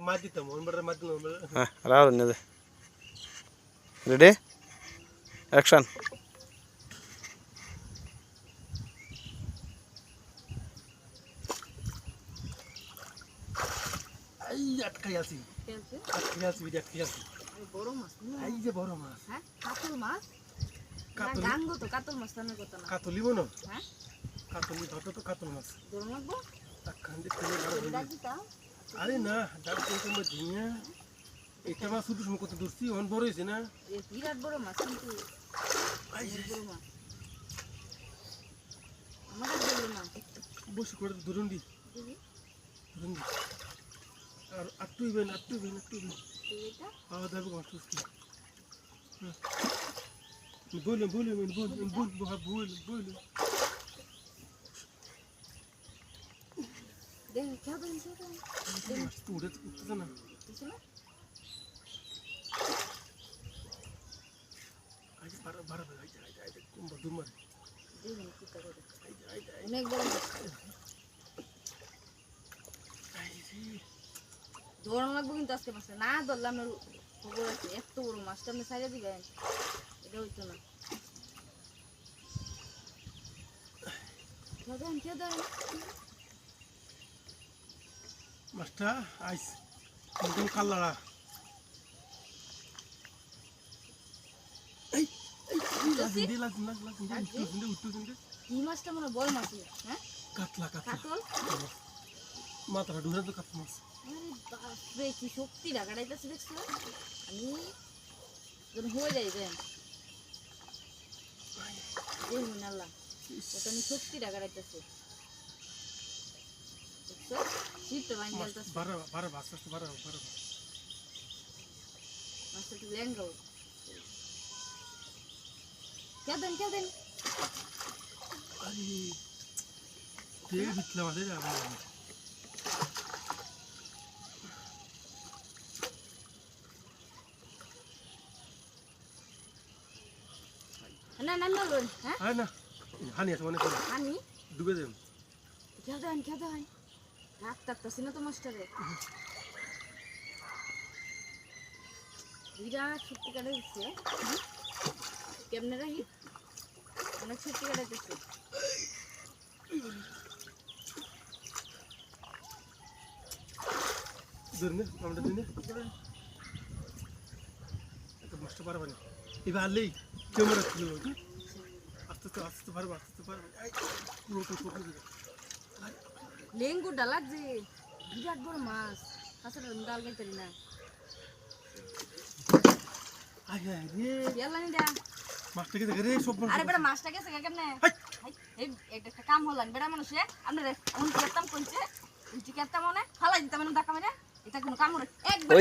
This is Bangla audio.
মাছ দিতাম ওনবার মাছ দিলাম হ্যাঁ রাও নে দে রেডি অ্যাকশন এই আটকাই আছি আটকাই আছি বড় মাছ এই যে বড় মাছ হ্যাঁ কাতল মাছ কাতল গাঙ্গ তো কাতল মাছ তার কথা না কাতলি বনো হ্যাঁ কাতলি ধরতো তো কাতল মাছ ধরে লাগবো খান দিতে হবে ডাক দিতাম আরে না ডাক দিতে হবে দিনিয়া এটা মাছ শুধু সময় কত দূরছি অন বড় হয়েছে না এই বিরাট বড় মাছ কিন্তু বড় মাছ আমাদের বললো না বসে করে ধরুন দি আর আটটু ইবেন এটা খাওয়া দাওয়া কষ্ট হচ্ছে বলুন দেখ কেউ দেন উঠতেছে না কিছু না বাড়া দুমার দেখুন কি করে অনেক বড় মাছ ধরন লাগবো কিন্তু আজকে মাছটা না ধরলাম না খবর আছে এত বড় মাছটা আপনি ছাড়িয়ে দিবেন এটা হইতো না কেউ দেন মাছটা আইস একদম কাল্লাড়া এই মাছটা মনে বড় মাছ হ্যাঁ কাতলা কাতল মাথাটা ঢুকে তো কাতলা মাছ আরে বাপরে কি শক্তি লাগাইতেছে দেখছো আমি যখন হয়ে যাই দেন দেখুন আল্লাহ ওটা আমি শক্তি লাগাইতেছে দেখছো শীতটা ভাঙ গেলতেছে বারো মাছটা একটু ল্যাঙ্গাও কেউ দেন আরে তেল বিতলা মাঝে যাবে না হ্যাঁ না হানি আছে মনে করে আমি ডুবে যাবেন কেউ দেন রাত থাকতেছি না তো মাস্টারে বিরাট ছুটি কাটে দিচ্ছে কেমনে রাখি অনেক ছুটি কাটে দিচ্ছে ধরুন আমরা দিনে একটা মাছটা পারবে না এবার আনলেই ক্যামেরা ছিল আস্তে পারবে লেঙ্গু ডালা যে বিরাট বড় মাছ কাঁচাটা ডাল গাইতে না মাছটা কে দেখে রে সব আরে বেটা মাছটা গেছে কেমনে এই একটা কাম হলাম বেটা মানুষে আপনারা এমন করতাম কইছে ইটি করতাম মনে ফালাই দিতাম দেখা মানে এটা কোনো কাম একবার